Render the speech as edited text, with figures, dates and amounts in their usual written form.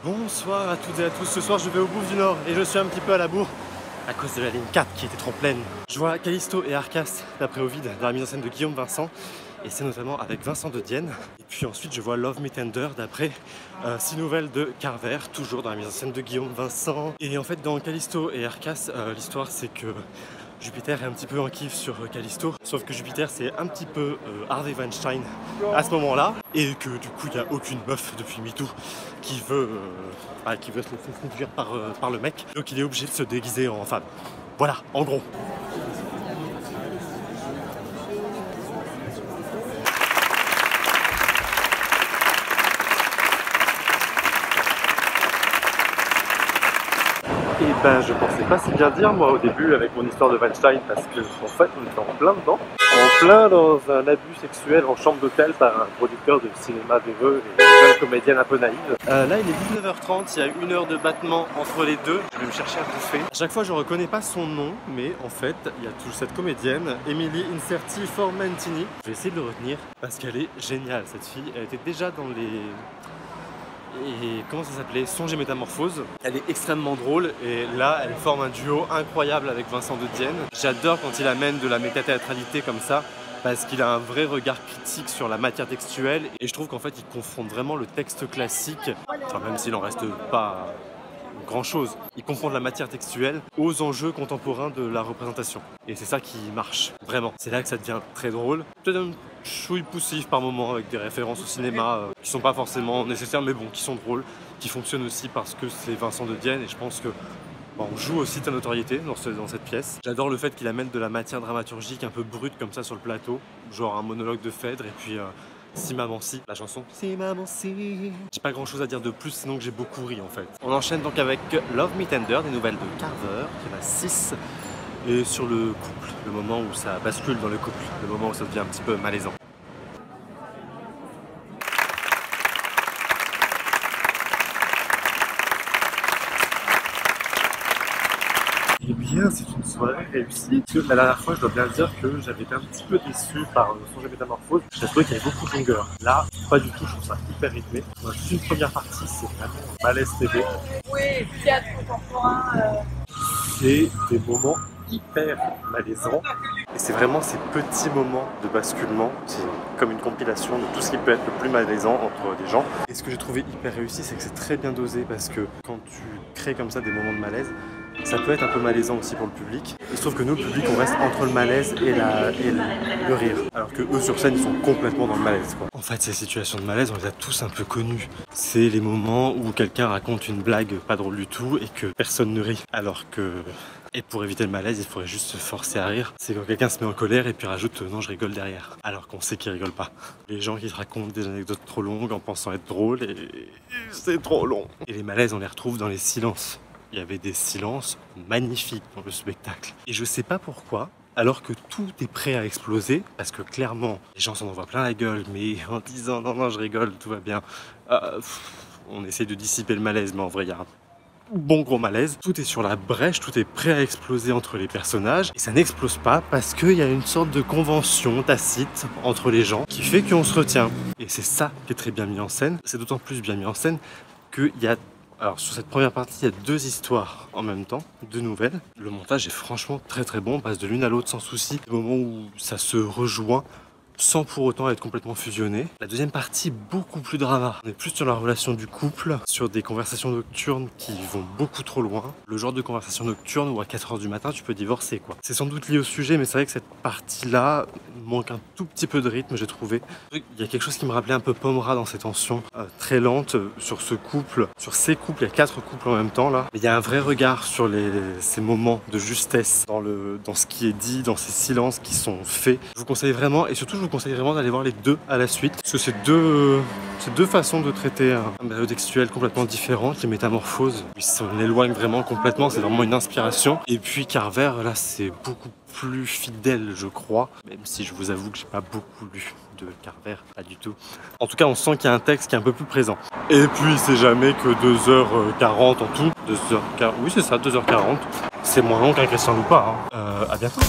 Bonsoir à toutes et à tous, ce soir je vais au Bouffe du Nord et je suis un petit peu à la bourre à cause de la ligne 4 qui était trop pleine. Je vois Callisto et Arcas d'après Ovid dans la mise en scène de Guillaume Vincent et c'est notamment avec Vincent de Dienne. Et puis ensuite je vois Love Me Tender d'après 6 nouvelles de Carver, toujours dans la mise en scène de Guillaume Vincent. Et en fait dans Callisto et Arcas, l'histoire c'est que Jupiter est un petit peu en kiff sur Callisto, sauf que Jupiter c'est un petit peu Harvey Weinstein à ce moment-là, et que du coup il n'y a aucune meuf depuis MeToo qui veut se laisser séduire par le mec, donc il est obligé de se déguiser en femme. Voilà, en gros. Et ben je pensais pas si bien dire moi au début avec mon histoire de Weinstein parce que en fait on était en plein dedans, en plein dans un abus sexuel en chambre d'hôtel par un producteur de cinéma véreux et une jeune comédienne un peu naïve. Là il est 19h30, il y a 1 heure de battement entre les deux, je vais me chercher à bouffer. À chaque fois je reconnais pas son nom mais en fait il y a toute cette comédienne, Emily Inserti Formentini. Je vais essayer de le retenir parce qu'elle est géniale cette fille, elle était déjà dans les... Et comment ça s'appelait? Songe et Métamorphose. Elle est extrêmement drôle et là elle forme un duo incroyable avec Vincent de Dienne. J'adore quand il amène de la métathéâtralité comme ça parce qu'il a un vrai regard critique sur la matière textuelle et je trouve qu'en fait il confronte vraiment le texte classique, enfin même s'il en reste pas grand chose, il confronte la matière textuelle aux enjeux contemporains de la représentation et c'est ça qui marche vraiment. C'est là que ça devient très drôle, peut-être un chouille poussif par moment avec des références au cinéma qui sont pas forcément nécessaires mais bon qui sont drôles, qui fonctionnent aussi parce que c'est Vincent de Dienne et je pense que on joue aussi ta notoriété dans cette pièce. J'adore le fait qu'il amène de la matière dramaturgique un peu brute comme ça sur le plateau, genre un monologue de Phèdre et puis Si Maman Si, la chanson Si Maman Si. J'ai pas grand chose à dire de plus sinon que j'ai beaucoup ri en fait. On enchaîne donc avec Love Me Tender, des nouvelles de Carver, qui en a 6. Et sur le couple, le moment où ça bascule dans le couple, le moment où ça devient un petit peu malaisant. Eh bien, c'est une soirée réussie. Parce que la dernière fois, je dois bien dire que j'avais été un petit peu déçu par Songe et Métamorphose. J'ai trouvé qu'il y avait beaucoup de longueur. Là, pas du tout, je trouve ça hyper rythmé. Juste une première partie, c'est vraiment malaise TV. Oui, théâtre contemporain. C'est des moments hyper malaisants. Et c'est vraiment ces petits moments de basculement. C'est comme une compilation de tout ce qui peut être le plus malaisant entre des gens. Et ce que j'ai trouvé hyper réussi, c'est que c'est très bien dosé parce que quand tu crées comme ça des moments de malaise, ça peut être un peu malaisant aussi pour le public. Il se trouve que nous, le public, on reste entre le malaise et le rire. Alors que eux, sur scène, ils sont complètement dans le malaise, quoi. En fait, ces situations de malaise, on les a tous un peu connues. C'est les moments où quelqu'un raconte une blague pas drôle du tout et que personne ne rit. Alors que... Et pour éviter le malaise, il faudrait juste se forcer à rire. C'est quand quelqu'un se met en colère et puis rajoute « non, je rigole derrière ». Alors qu'on sait qu'il rigole pas. Les gens qui se racontent des anecdotes trop longues en pensant être drôles et c'est trop long. Et les malaises, on les retrouve dans les silences. Il y avait des silences magnifiques dans le spectacle. Et je sais pas pourquoi, alors que tout est prêt à exploser, parce que clairement, les gens s'en envoient plein la gueule, mais en disant « non, non, je rigole, tout va bien », on essaie de dissiper le malaise, mais en vrai, il y a un bon gros malaise. Tout est sur la brèche, tout est prêt à exploser entre les personnages, et ça n'explose pas parce qu'il y a une sorte de convention tacite entre les gens qui fait qu'on se retient. Et c'est ça qui est très bien mis en scène. C'est d'autant plus bien mis en scène qu'il y a... Alors sur cette première partie, il y a 2 histoires en même temps, 2 nouvelles. Le montage est franchement très très bon, on passe de l'une à l'autre sans souci. Des moments où ça se rejoint sans pour autant être complètement fusionné. La deuxième partie, beaucoup plus drama. On est plus sur la relation du couple, sur des conversations nocturnes qui vont beaucoup trop loin. Le genre de conversation nocturne où à 4 h du matin tu peux divorcer, quoi. C'est sans doute lié au sujet, mais c'est vrai que cette partie-là manque un tout petit peu de rythme, j'ai trouvé. Il y a quelque chose qui me rappelait un peu Pomera dans ces tensions très lentes sur ce couple, sur ces couples. Il y a 4 couples en même temps là. Mais il y a un vrai regard sur ces moments de justesse dans ce qui est dit, dans ces silences qui sont faits. Je vous conseille vraiment, et surtout je vous conseille vraiment d'aller voir les 2 à la suite, parce que c'est deux façons de traiter un matériau textuel complètement différent. Les Métamorphoses, on l'éloigne vraiment complètement, c'est vraiment une inspiration. Et puis Carver, là c'est beaucoup plus fidèle, je crois, même si je vous avoue que j'ai pas beaucoup lu de Carver, pas du tout. En tout cas, on sent qu'il y a un texte qui est un peu plus présent. Et puis c'est jamais que 2h40 en tout. 2h40, oui c'est ça, 2h40. C'est moins long qu'un Christian Loupa, hein. À bientôt.